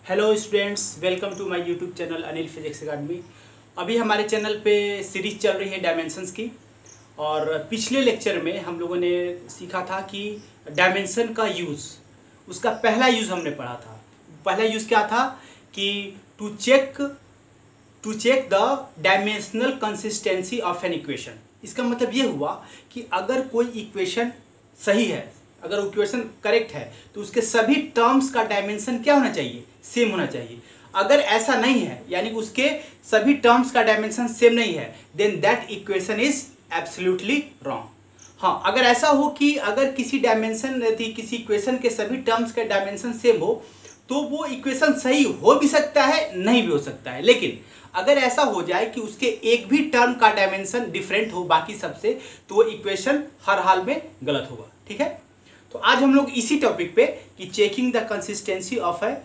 Hello students, welcome to my YouTube channel Anil physics academy. अभी हमारे channel पे series चल रही है डायमेंशंस की। और पिछले लेक्चर में हम लोगों ने सीखा था कि डायमेंशन का यूज़, उसका पहला यूज़ हमने पढ़ा था। पहला यूज़ क्या था कि to check the dimensional consistency of an equation. इसका मतलब ये हुआ कि अगर कोई इक्वेशन सही है, अगर इक्वेशन करेक्ट है, तो उसके सभी टर्म्स का डायमेंशन क्या होना चाहिए? सेम होना चाहिए। अगर ऐसा नहीं है, यानी उसके सभी टर्म्स का डायमेंशन सेम नहीं है, then that equation is absolutely wrong. हाँ, अगर ऐसा हो कि अगर किसी किसी इक्वेशन के सभी टर्म्स का डायमेंशन सेम हो, तो वो इक्वेशन सही हो भी सकता है, नहीं भी हो सकता है। लेकिन अगर ऐसा हो जाए कि उसके एक भी टर्म का डायमेंशन डिफरेंट हो बाकी सबसे, तो वो इक्वेशन हर हाल में गलत होगा। ठीक है, तो आज हम लोग इसी टॉपिक पे कि checking the consistency of A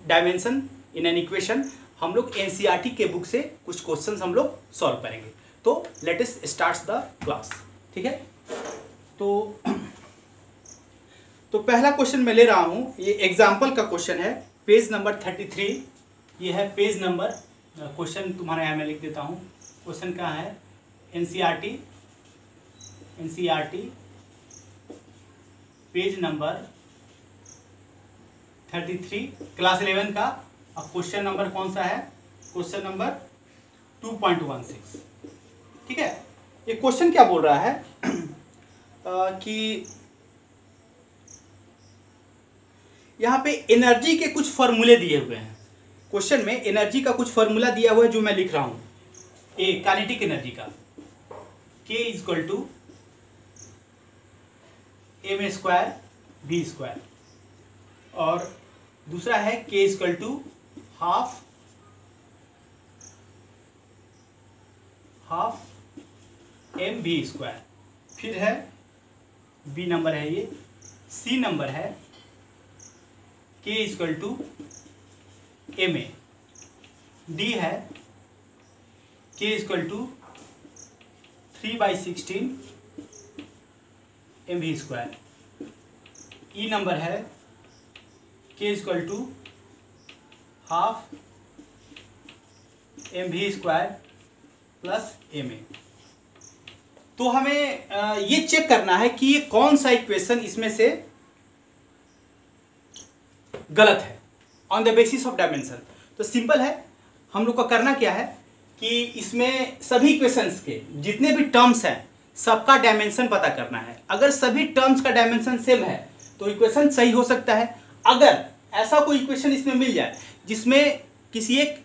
dimension in an equation, हम लोग एनसीईआरटी के बुक से कुछ क्वेश्चंस हम लोग सॉल्व करेंगे। तो let us start the class. ठीक है, तो पहला क्वेश्चन मैं ले रहा हूं, ये एग्जाम्पल का क्वेश्चन है, पेज नंबर 33। ये है पेज नंबर, क्वेश्चन तुम्हारे यहाँ मैं लिख देता हूँ। क्वेश्चन कहाँ है? एनसीईआरटी पेज नंबर 33 क्लास 11 का। अब क्वेश्चन नंबर कौन सा है? Question number 2.16। ठीक है, ये क्वेश्चन क्या बोल रहा है कि यहाँ पे एनर्जी के कुछ फॉर्मूले दिए हुए हैं। क्वेश्चन में एनर्जी का कुछ फॉर्मूला दिया हुआ है जो मैं लिख रहा हूँ। ए काइनेटिक एनर्जी का, K equal to m² v², और दूसरा है K equal to half mv²। फिर है B नंबर है, ये C नंबर है K equal to ma। D है K equal to 3/16 mv²। E number है K equal to half mv² plus ma। तो हमें ये चेक करना है कि ये कौन सा इक्वेशन इसमें से गलत है on the basis of dimension. तो सिंपल है, हम लोग का करना क्या है कि इसमें सभी इक्वेशंस के जितने भी टर्म्स हैं सबका डायमेंशन पता करना है। अगर सभी टर्म्स का डायमेंशन सेम है तो इक्वेशन सही हो सकता है। अगर ऐसा कोई इक्वेशन इसमें मिल जाए जिसमें किसी एक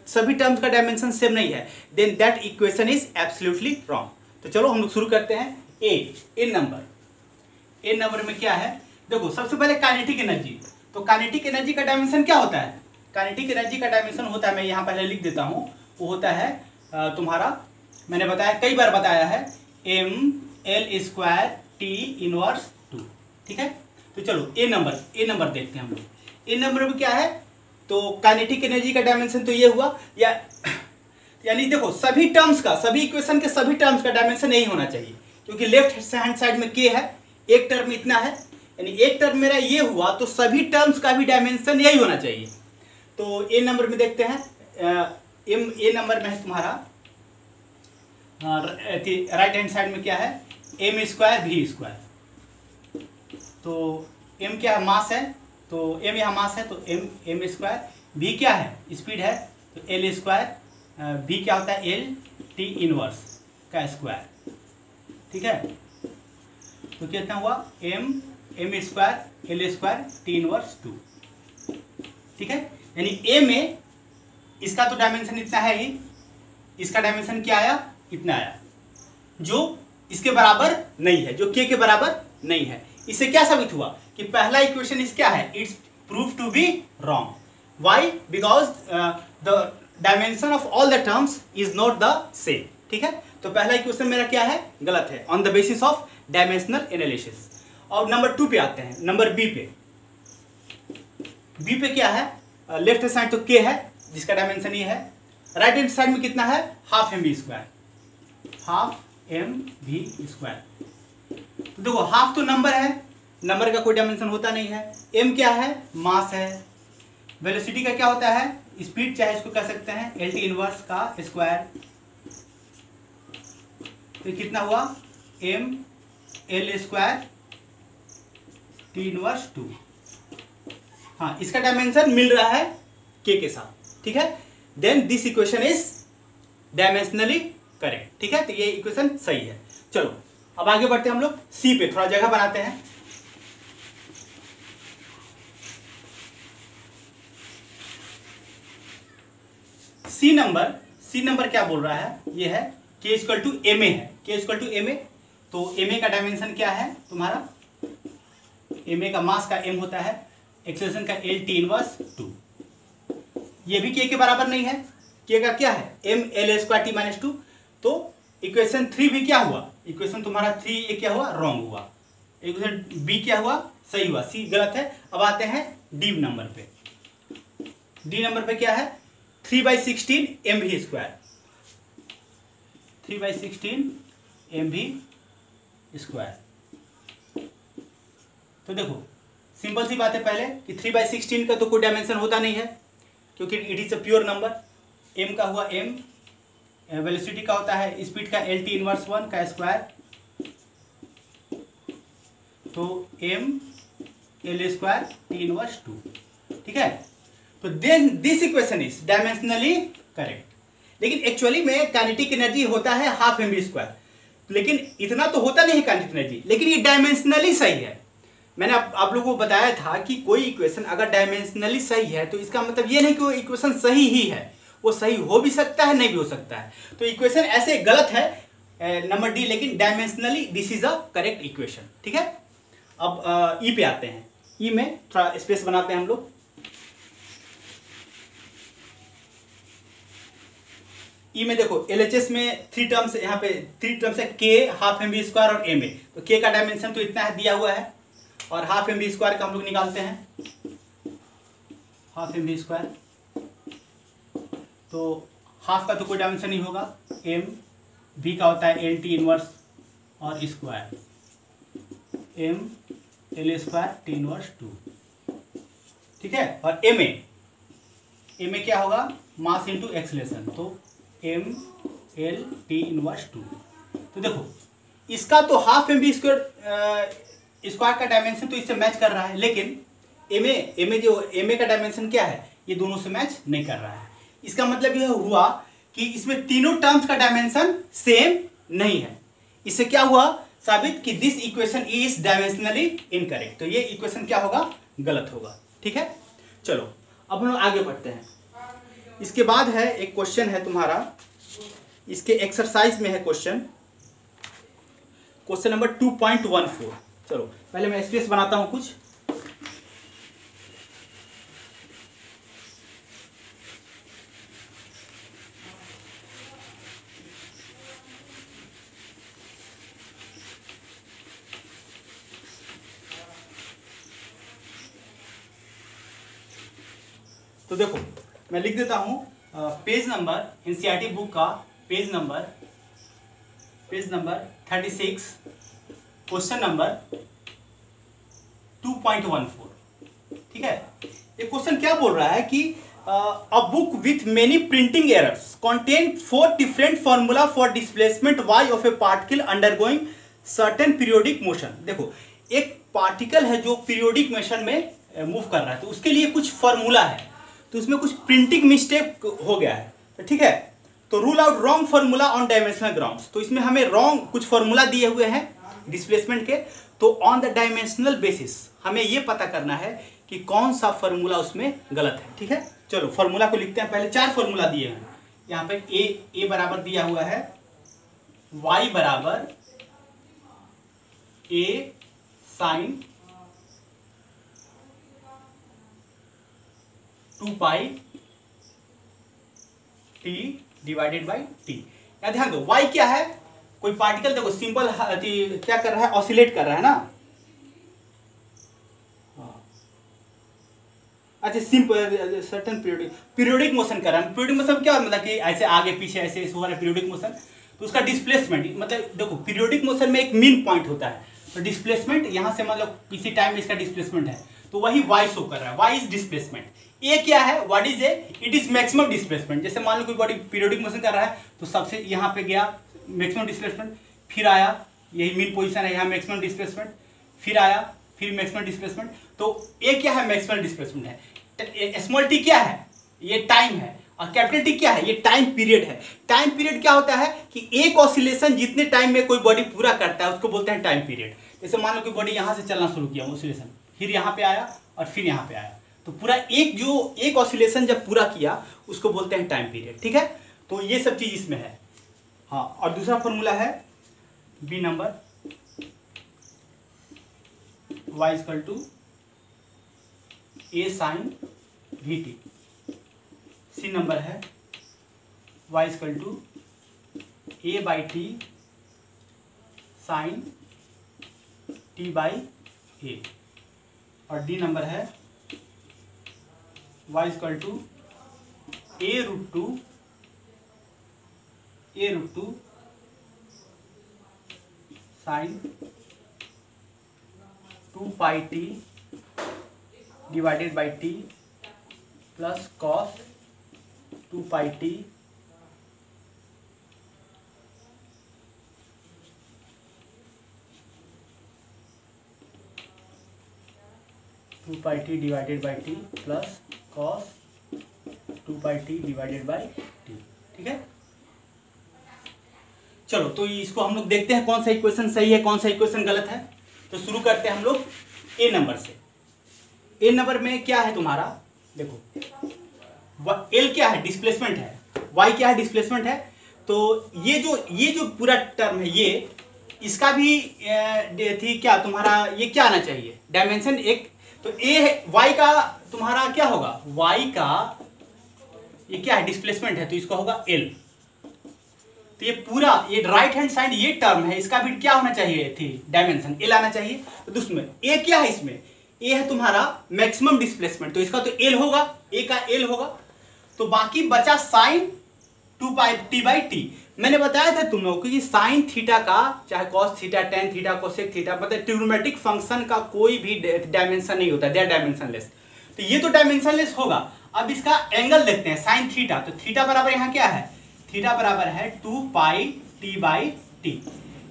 सभी टर्म्स का डायमेंशन सेम नहीं है, then that equation is absolutely wrong. तो चलो हम लोग शुरू करते हैं। ए नंबर में क्या है? देखो, सबसे पहले काइनेटिक एनर्जी। तो काइनेटिक एनर्जी का डायमेंशन क्या होता है? काइनेटिक एनर्जी का डायमेंशन होता है, मैं यहाँ पहले लिख देता हूँ, वो होता है तुम्हारा, मैंने बताया, कई बार बताया है, ml² T−2। ठीक है, तो चलो ए नंबर देखते हैं हम लोग। ए नंबर में क्या है? तो काइनेटिक एनर्जी का डायमेंशन तो ये हुआ, यानी देखो सभी इक्वेशन के सभी टर्म्स का डायमेंशन यही होना चाहिए, क्योंकि लेफ्ट हैंड साइड में K है, एक टर्म इतना है, यानी एक टर्म मेरा ये हुआ, तो सभी टर्म्स का भी डायमेंशन यही होना चाहिए। तो ए नंबर में देखते हैं, ए नंबर में है तुम्हारा राइट हैंड साइड में क्या है? m² v²। तो m क्या है? मास है, तो m यहाँ मास है, तो m²। v क्या है? स्पीड है, तो l²। v क्या होता है? l T−1 का स्क्वायर। ठीक है, तो कितना हुआ? m² l² T−2। ठीक है, यानी a में इसका तो डायमेंशन इतना है ही, इसका डायमेंशन क्या आया? इतना आया, जो इसके बराबर नहीं है, जो K के बराबर नहीं है। इससे क्या साबित हुआ कि पहला इक्वेशन इस क्या है? It's prove to be wrong. Why? Because the dimension of all the terms is not the same. ठीक है, तो पहला इक्वेशन मेरा क्या है? गलत है on the basis of dimensional analysis. और नंबर 2 पे आते हैं, नंबर बी पे क्या है? लेफ्ट हैंड साइड तो K है, जिसका डायमेंशन ये है। राइट हैंड साइड में कितना है? Half mv²। तो देखो, हाफ तो नंबर है, नंबर का कोई डायमेंशन होता नहीं है। m क्या है? मास है, वेलोसिटी का क्या होता है, स्पीड, चाहे इसको कह सकते हैं एल टी इनवर्स का स्क्वायर, तो कितना हुआ M L square T inverse 2। हाँ, इसका डायमेंशन मिल रहा है के साथ, ठीक है। Then this equation is dimensionally correct, ठीक है। तो ये इक्वेशन सही है। चलो अब आगे बढ़ते हैं हम लोग सी पे, थोड़ा जगह बनाते हैं। सी नंबर क्या बोल रहा है, ये है k equal to M A है, k equal to M A. तो एम ए का डायमेंशन क्या है तुम्हारा, एम ए का मास का m होता है, एक्सेलरेशन का एल टी इनवर्स 2। ये भी k के बराबर नहीं है, k का क्या है m l square T minus 2। तो इक्वेशन 3 भी क्या हुआ, इक्वेशन तुम्हारा 3 ये क्या हुआ, रॉन्ग हुआ। इक्वेशन बी क्या हुआ, सही हुआ, सी गलत है। अब आते हैं डी नंबर पे। डी नंबर पे क्या है, 3/16 एम भी स्क्वायर, 3/16 एम भी स्क्वायर। तो देखो सिंपल सी बात है पहले कि 3/16 का तो कोई डायमेंशन होता नहीं है, क्योंकि it is a pure number. M का हुआ एम, वेलोसिटी का होता है स्पीड का एल टी इनवर्स 1 का स्क्वायर, तो M L square T inverse 2, ठीक है। तो then this equation is dimensionally correct. लेकिन एक्चुअली में काइनेटिक एनर्जी होता है हाफ एम बी स्क्वायर, लेकिन इतना तो होता नहीं है काइनेटिक एनर्जी, लेकिन ये डायमेंशनली सही है। मैंने आप लोगों को बताया था कि कोई इक्वेशन अगर डायमेंशनली सही है तो इसका मतलब ये नहीं कि वो इक्वेशन सही ही है, वो सही हो भी सकता है, नहीं भी हो सकता है। तो इक्वेशन ऐसे गलत है नंबर डी, लेकिन dimensionally this is a correct equation, ठीक है। अब ई पे आते हैं। ई में थोड़ा स्पेस बनाते हैं हम लोग। ई में देखो एलएचएस में 3 टर्म्स, यहाँ पे 3 टर्म्स है, के, हाफ एम बी स्क्वायर और एम ए। तो के का डायमेंशन तो इतना है, दिया हुआ है, और हाफ एम बी स्क्वायर का हम लोग निकालते हैं, हाफ एम बी स्क्वायर। तो हाफ का तो कोई डायमेंशन नहीं होगा, एम बी का होता है एल टी इनवर्स और square, M L square T inverse 2, ठीक है। और एम ए क्या होगा, मास इंटू एक्सेलरेशन, तो एम एल टी इनवर्स 2। तो देखो इसका तो हाफ एम बी स्क्वायर का डायमेंशन तो इससे मैच कर रहा है, लेकिन एम ए का डायमेंशन क्या है, ये दोनों से मैच नहीं कर रहा है। इसका मतलब यह हुआ कि इसमें तीनों टर्म्स का डायमेंशन सेम नहीं है। इससे क्या हुआ साबित कि this equation is dimensionally incorrect. तो ये इक्वेशन क्या होगा, गलत होगा, ठीक है। चलो अब हम लोग आगे बढ़ते हैं। इसके बाद है एक क्वेश्चन है तुम्हारा, इसके एक्सरसाइज में है क्वेश्चन नंबर 2.14। चलो पहले मैं स्पेस बनाता हूं कुछ। तो देखो मैं लिख देता हूं पेज नंबर, एनसीईआरटी बुक का पेज नंबर 36, क्वेश्चन नंबर 2.14, ठीक है। ये क्वेश्चन क्या बोल रहा है कि a book with many printing errors contain 4 different formula for displacement y of A particle undergoing certain periodic motion. देखो एक पार्टिकल है जो पीरियोडिक मोशन में मूव कर रहा है, तो उसके लिए कुछ फॉर्मूला है, तो उसमें कुछ प्रिंटिंग मिस्टेक हो गया है, तो ठीक है। तो rule out wrong formula on dimensional grounds. तो इसमें हमें रॉन्ग कुछ फॉर्मूला दिए हुए हैं डिस्प्लेसमेंट के, तो ऑन द डायमेंशनल बेसिस हमें ये पता करना है कि कौन सा फॉर्मूला उसमें गलत है, ठीक है। चलो फॉर्मूला को लिखते हैं। पहले 4 फॉर्मूला दिए हैं यहाँ पे। ए बराबर दिया हुआ है y बराबर a sine 2 pi t divided by t. या ध्यान दो y क्या है, कोई पार्टिकल देखो सिंपल क्या कर रहा है, ऑसिलेट कर रहा है ना। अच्छा सिंपल सर्टेन पीरियोडिक मोशन कर रहा है। पीरियोडिक मोशन क्या मतलब कि ऐसे आगे पीछे ऐसे हो रहा है पीरियोडिक मोशन, तो उसका डिस्प्लेसमेंट मतलब देखो पीरियोडिक मोशन में एक मीन पॉइंट होता है, तो डिस्प्लेसमेंट यहाँ से मतलब किसी टाइम में इसका डिस्प्लेसमेंट है, तो वही y शो कर रहा है, y इज डिस्प्लेसमेंट। ए क्या है, what is a, it is maximum displacement. जैसे मान लो कोई बॉडी पीरियोडिक मोशन कर रहा है तो सबसे यहाँ पे गया मैक्सिमम डिस्प्लेसमेंट, फिर आया यही मीन पोजीशन है, यहाँ मैक्सिमम डिस्प्लेसमेंट, फिर आया फिर मैक्सिमम डिस्प्लेसमेंट। तो ए क्या है, मैक्सिमम डिस्प्लेसमेंट है। स्मॉल टी क्या है, ये टाइम है, और कैपिटल टी क्या है, ये टाइम पीरियड है। टाइम पीरियड क्या होता है कि एक ऑसिलेशन जितने टाइम में कोई बॉडी पूरा करता है उसको बोलते हैं टाइम पीरियड। जैसे मान लो कोई बॉडी यहाँ से चलना शुरू किया ऑसिलेशन, फिर यहाँ पे आया और फिर यहाँ पे आया, तो पूरा एक ऑसिलेशन जब पूरा किया उसको बोलते हैं टाइम पीरियड। ठीक है, तो ये सब चीज इसमें है। हाँ, और दूसरा फॉर्मूला है B number, y equal to a sine v t. C number है y equal to a by t sine t by a. और डी नंबर है y equal to a root two sine 2 pi t divided by t plus cos 2 pi t divided by t plus cos 2 pi t divided by t. ठीक है, चलो तो इसको हम लोग देखते हैं कौन सा इक्वेशन सही है कौन सा इक्वेशन गलत है। तो शुरू करते हैं हम लोग ए नंबर से। ए नंबर में क्या है तुम्हारा, देखो एल क्या है, डिस्प्लेसमेंट है, वाई क्या है, डिस्प्लेसमेंट है। तो ये जो पूरा टर्म है ये, इसका भी थी क्या तुम्हारा, ये क्या आना चाहिए, डायमेंशन एक। तो ए वाई का तुम्हारा क्या होगा, वाई का ये क्या है, डिस्प्लेसमेंट है, तो इसका होगा एल। तो ये पूरा ये राइट हैंड साइड ये टर्म है, इसका भी क्या होना चाहिए थी, डायमेंशन एल आना चाहिए। तो उसमें ए क्या है, इसमें ए है तुम्हारा मैक्सिमम डिस्प्लेसमेंट, तो इसका तो एल होगा, ए का एल होगा। तो बाकी बचा sine 2 pi T by T. मैंने बताया था तुम लोगों को कि साइन थीटा का, चाहे cos theta, tan theta, cosec theta, मतलब ट्रिग्नोमेट्रिक फंक्शन का कोई भी डायमेंशन नहीं होता, दे आर डायमेंशनलेस। तो ये तो डायमेंशनलेस होगा। अब इसका एंगल देखते हैं, साइन थीटा, तो थीटा बराबर यहाँ क्या है, थीटा बराबर है 2 पाई टी बाई टी।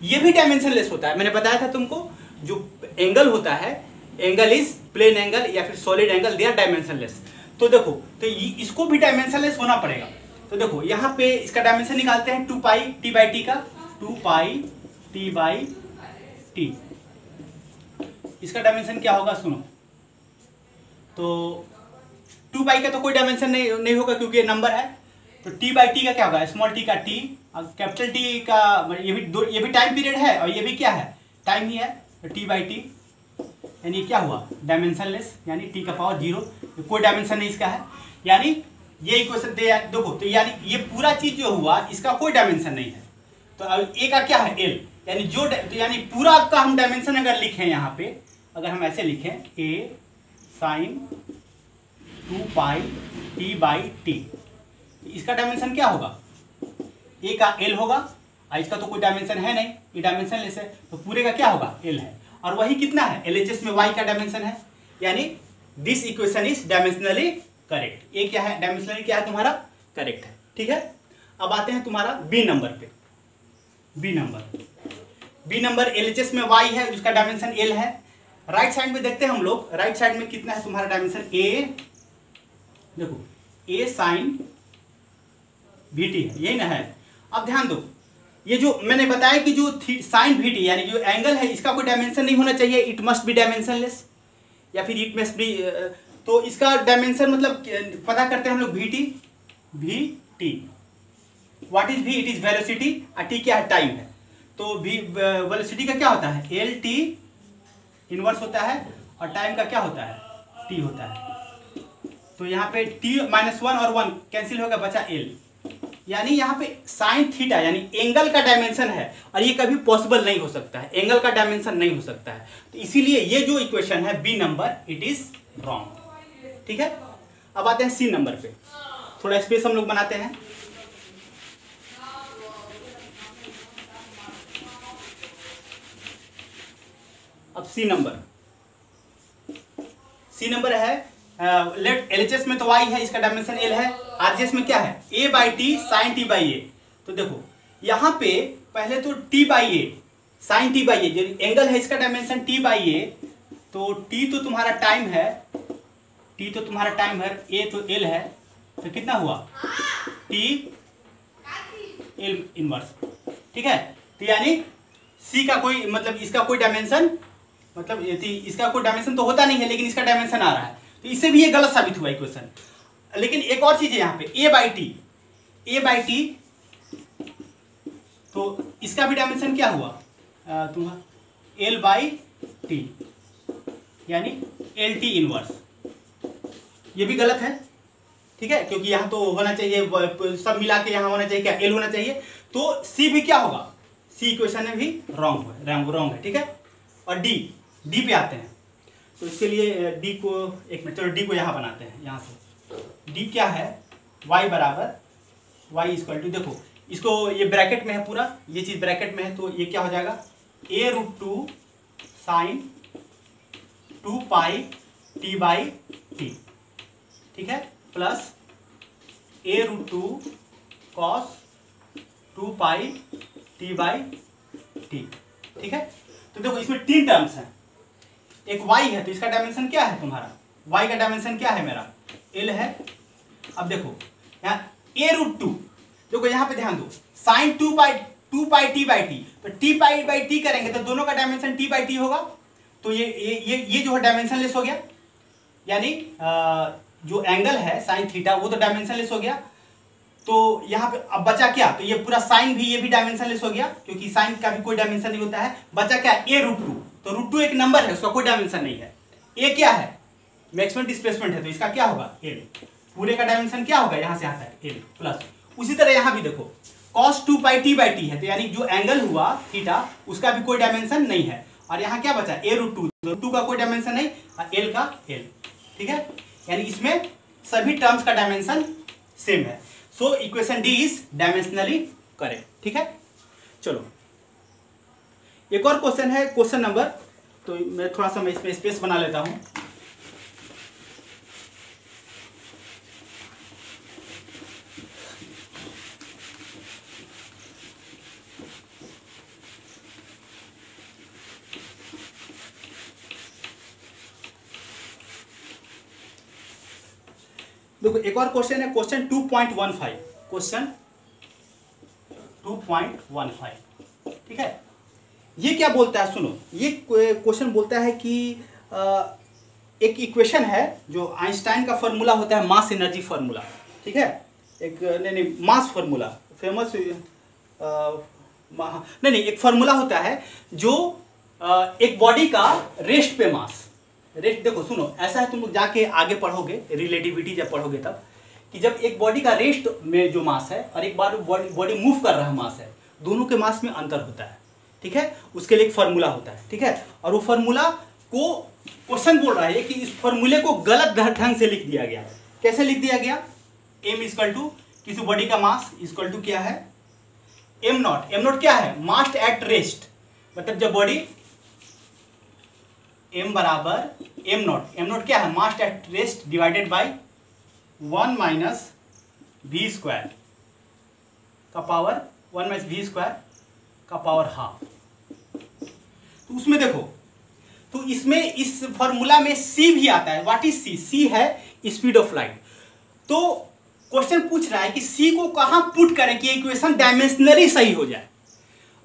ये भी डायमेंशनलेस होता है, मैंने बताया था तुमको। जो एंगल होता है, एंगल इज प्लेन एंगल या फिर solid angle, they are dimensionless. तो देखो, तो इसको भी डायमेंशनलेस होना पड़ेगा। तो देखो यहाँ पे इसका डायमेंशन निकालते हैं 2 पाई टी बाई टी का, 2 पाई टी बाई टी। इसका डायमेंशन क्या होगा सुनो, तो 2 पाई का तो कोई डायमेंशन नहीं होगा क्योंकि ये नंबर है। तो टी बाई टी का क्या होगा, स्मॉल टी का टी, और कैपिटल टी का ये भी टाइम पीरियड है और ये भी क्या है, टाइम ही है। तो टी बाई टी यानी क्या हुआ, डायमेंशनलेस, यानी टी का पावर 0, कोई डायमेंशन नहीं इसका है। यानी ये इक्वेशन देखो, तो यानी ये पूरा चीज जो हुआ इसका कोई डायमेंशन नहीं है। तो अब ए का क्या है, एल, यानी जो तो यानी पूरा का हम डायमेंशन अगर लिखें यहाँ पे, अगर हम ऐसे लिखें a sine 2 pi T by t, इसका डायमेंशन क्या होगा, ए का एल होगा, और इसका तो कोई डायमेंशन है नहीं, ये डायमेंशनलेस है, तो पूरे का क्या होगा, एल है। और वही कितना है, एलएचएस में वाई का डायमेंशन है, यानी this equation is dimensionally correct. A क्या है, डायमेंशनली क्या है तुम्हारा, करेक्ट है। ठीक है, अब आते हैं तुम्हारा बी नंबर पे। बी नंबर एलएचएस में वाई है, उसका डायमेंशन एल है। राइट साइड में देखते हैं हम लोग, राइट साइड में कितना है तुम्हारा डायमेंशन, ए, देखो ए साइन वी टी है, यही ना है। अब ध्यान दो, ये जो मैंने बताया कि जो साइन वी टी यानी जो एंगल है इसका कोई डायमेंशन नहीं होना चाहिए, इट मस्ट बी डायमेंशनलेस, या फिर इट मस्ट बी, तो इसका डायमेंशन मतलब पता करते हैं हम लोग, V T what is V, it is velocity, और टी क्या है, टाइम है। तो वी वेलोसिटी का क्या होता है, एल टी इनवर्स होता है, और टाइम का क्या होता है, टी होता है। तो यहाँ पे t -1 और 1 कैंसिल होगा, बचा एल। यानी यहाँ पे साइन थीटा यानी एंगल का डायमेंशन है, और ये कभी पॉसिबल नहीं हो सकता है, एंगल का डायमेंशन नहीं हो सकता है। तो इसीलिए ये जो इक्वेशन है B number, it is wrong. ठीक है, अब आते हैं सी नंबर पे, थोड़ा स्पेस हम लोग बनाते हैं। अब सी सी नंबर है लेफ्ट LHS में तो y है, इसका डायमेंशन l है। RGS में क्या है a/t sin t/a। तो देखो यहाँ पे पहले तो t/a sin t/a जो एंगल है इसका डायमेंशन t/a, तो t तो तुम्हारा टाइम है, a तो l है, तो कितना हुआ t l इनवर्स। ठीक है, तो यानी c का कोई मतलब इसका कोई डायमेंशन मतलब इसका कोई डायमेंशन तो होता नहीं है, लेकिन इसका डायमेंशन आ रहा है, तो इससे भी ये गलत साबित हुआ इक्वेशन। लेकिन एक और चीज है यहाँ पे a/t, तो इसका भी डायमेंशन क्या हुआ तुम्हारा l/t यानी lt इनवर्स, ये भी गलत है। ठीक है, क्योंकि यहाँ तो होना चाहिए सब मिला के यहाँ होना चाहिए क्या l होना चाहिए, तो c भी क्या होगा, c इक्वेशन में भी रॉन्ग है। ठीक है, और d पे आते हैं, तो इसके लिए d को एक मिनट, चलो d को यहाँ बनाते हैं। यहाँ से d क्या है, y बराबर y इक्वल टू, देखो इसको ये ब्रैकेट में है पूरा, ये चीज ब्रैकेट में है, तो ये क्या हो जाएगा a√2 sin 2π t/t। ठीक है, प्लस a√2 cos 2π t/t। ठीक है, तो देखो इसमें 3 टर्म्स हैं, एक y है, तो इसका डायमेंशन क्या है तुम्हारा, y का डायमेंशन क्या है मेरा l है। अब देखो यहाँ a√2, देखो यहाँ पे ध्यान दो sin 2π t/t, तो t/t करेंगे तो दोनों का डायमेंशन t/t होगा, तो ये जो है डायमेंशन लेस हो गया, यानी जो एंगल है साइन थीटा वो तो डायमेंशन लेस हो गया। तो यहाँ पे अब बचा क्या, तो ये पूरा साइन भी, ये भी डायमेंशन लेस हो गया, क्योंकि साइन का भी कोई डायमेंशन नहीं होता है। बचा क्या a√2, तो √2 एक नंबर है, उसका कोई डायमेंशन नहीं है। a क्या है मैक्सिमम डिस्प्लेसमेंट है, तो इसका क्या होगा l, पूरे का डायमेंशन क्या होगा यहाँ से यहाँ तक l प्लस। उसी तरह यहाँ भी देखो cos 2π t/t है, तो यानी जो एंगल हुआ थीटा उसका भी कोई डायमेंशन नहीं है। और यहाँ क्या बचा a√2, तो 2 का कोई डायमेंशन नहीं और l का l। ठीक है, यानी इसमें सभी टर्म्स का डायमेंशन सेम है। So equation D is dimensionally correct. ठीक है, चलो एक और क्वेश्चन है, क्वेश्चन नंबर, तो मैं थोड़ा सा मैं इसमें स्पेस बना लेता हूं। देखो एक और क्वेश्चन है, क्वेश्चन 2.15, क्वेश्चन 2.15। ठीक है, ये क्या बोलता है, सुनो, ये क्वेश्चन बोलता है कि एक इक्वेशन है जो आइंस्टाइन का फॉर्मूला होता है, मास एनर्जी फॉर्मूला। ठीक है, एक नहीं मास फॉर्मूला, फेमस नहीं एक फॉर्मूला होता है जो एक बॉडी का रेस्ट पे मास, रेस्ट, देखो सुनो, ऐसा है, तुम लोग जाके आगे पढ़ोगे रिलेटिविटी जब पढ़ोगे तब, कि जब एक बॉडी का रेस्ट में जो मास है और एक बार बॉडी मूव कर रहा है मास है, दोनों के मास में अंतर होता है। ठीक है, उसके लिए एक फार्मूला होता है। ठीक है, और वो फार्मूला को क्वेश्चन बोल रहा है कि इस फार्मूले को गलत ढंग से लिख दिया गया। कैसे लिख दिया गया, m इक्वल टू किसी बॉडी का मास इक्वल टू क्या है m0 क्या है, मास एट रेस्ट, मतलब जब बॉडी m बराबर m0 क्या है, mass at rest divided by 1 minus v square का पावर 1 माइनस v स्क्वायर का पावर हाफ। तो उसमें देखो, तो इसमें इस फॉर्मूला में c भी आता है। व्हाट इज c, c है स्पीड ऑफ लाइट। तो क्वेश्चन पूछ रहा है कि c को कहां पुट करें कि इक्वेशन डायमेंशनली सही हो जाए।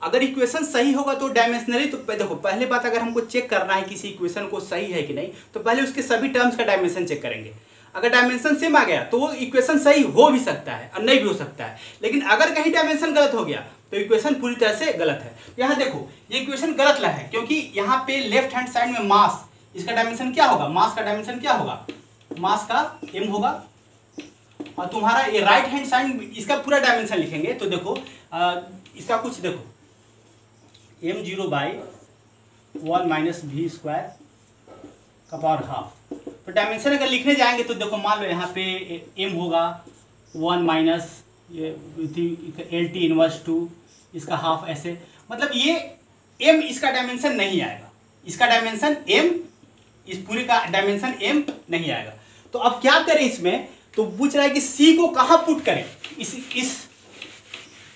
अगर इक्वेशन सही होगा तो डायमेंशनली, तो देखो पहले बात, अगर हमको चेक करना है किसी इक्वेशन को सही है कि नहीं, तो पहले उसके सभी टर्म्स का डायमेंशन चेक करेंगे। अगर डायमेंशन सेम आ गया तो वो इक्वेशन सही हो भी सकता है और नहीं भी हो सकता है, लेकिन अगर कहीं डायमेंशन गलत हो गया तो इक्वेशन पूरी तरह से गलत है। यहाँ देखो ये इक्वेशन गलत है, क्योंकि यहाँ पे लेफ्ट हैंड साइड में मास, इसका डायमेंशन क्या होगा, मास का डायमेंशन क्या होगा, मास का m होगा, और तुम्हारा ये राइट हैंड साइड इसका पूरा डायमेंशन लिखेंगे तो देखो इसका कुछ देखो m0/1 माइनस v स्क्वायर का पावर हाफ। तो डायमेंशन अगर लिखने जाएंगे तो देखो मान लो यहाँ पे m होगा 1 माइनस LT इनवर्स 2, इसका हाफ ऐसे, मतलब ये m इसका डायमेंशन नहीं आएगा, इसका डायमेंशन m इस पूरे का डायमेंशन m नहीं आएगा। तो अब क्या करें इसमें, तो पूछ रहा है कि c को कहाँ पुट करें।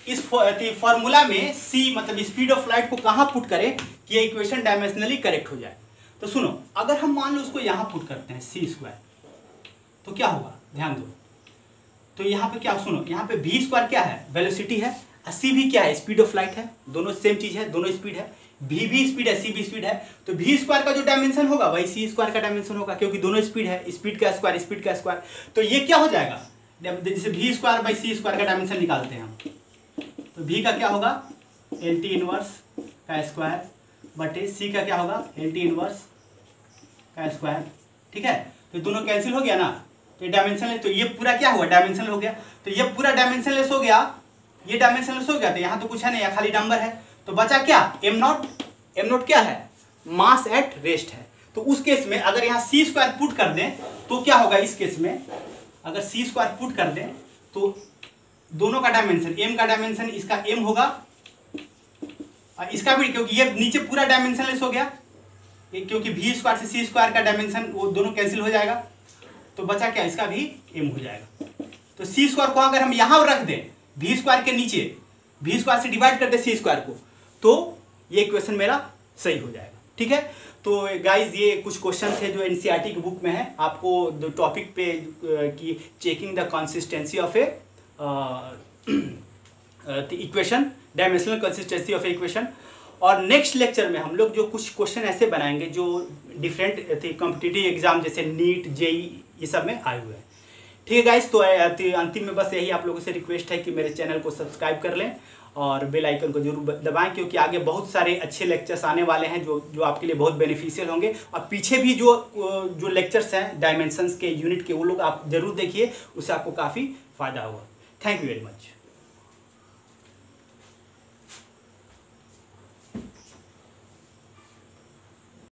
इस फॉर्मूला में c मतलब स्पीड ऑफ लाइट को कहाँ पुट करें कि ये इक्वेशन डायमेंशनली करेक्ट हो जाए। तो सुनो, अगर हम मान लो उसको यहाँ पुट करते हैं c², तो क्या होगा, ध्यान दो। तो यहाँ पे क्या, सुनो, यहाँ पे v² क्या है, वेलोसिटी है, और c भी क्या है, स्पीड ऑफ लाइट है। दोनों सेम चीज है, दोनों स्पीड है। v भी स्पीड है, c भी स्पीड है। तो v² का जो डायमेंशन होगा वही c² का डायमेंशन होगा, क्योंकि दोनों स्पीड है, स्पीड का स्क्वायर स्पीड का स्क्वायर। तो ये क्या हो जाएगा, जैसे v² c² का डायमेंशन निकालते हैं हम, तो v का क्या होगा, LT इनवर्स का स्क्वायर बटे c का क्या होगा, LT इनवर्स का स्क्वायर। ठीक है, तो दोनों कैंसिल हो गया ना, तो ये डायमेंशनलेस, तो ये पूरा क्या हुआ, डायमेंशनल हो गया। तो ये पूरा डायमेंशनलेस हो गया, ये डायमेंशनलेस हो गया, तो यहाँ तो कुछ है नहीं, खाली नंबर है। तो बचा क्या, m0 क्या है, मास एट रेस्ट है। तो उस केस में अगर यहाँ c² पुट कर दें तो क्या होगा, इस केस में अगर c² पुट कर दें तो दोनों का डायमेंशन, m का डायमेंशन इसका m होगा और इसका भी, क्योंकि ये नीचे पूरा डायमेंशनलेस हो गया, क्योंकि v² से c² का डायमेंशन वो दोनों कैंसिल हो जाएगा। तो बचा क्या, इसका भी m हो जाएगा। तो c² को अगर हम यहाँ रख दें, v² के नीचे v² से डिवाइड कर दे c² को, तो ये इक्वेशन मेरा सही हो जाएगा। ठीक है, तो गाइज ये कुछ क्वेश्चन थे जो एनसीईआरटी की बुक में है। आपको टॉपिक पे कि checking the consistency of A equation, dimensional consistency of A equation. और नेक्स्ट लेक्चर में हम लोग जो कुछ क्वेश्चन ऐसे बनाएंगे जो डिफरेंट कॉम्पिटिटिव एग्जाम जैसे नीट, जेई, ये सब में आए हुए हैं। ठीक है गाइस, तो अंतिम में बस यही आप लोगों से रिक्वेस्ट है कि मेरे चैनल को सब्सक्राइब कर लें और बेल आइकन को जरूर दबाएं, क्योंकि आगे बहुत सारे अच्छे लेक्चर्स आने वाले हैं जो आपके लिए बहुत बेनिफिशियल होंगे। और पीछे भी जो लेक्चर्स हैं डायमेंशंस के, यूनिट के, वो लोग आप जरूर देखिए, उससे आपको काफ़ी फायदा होगा। Thank you very much.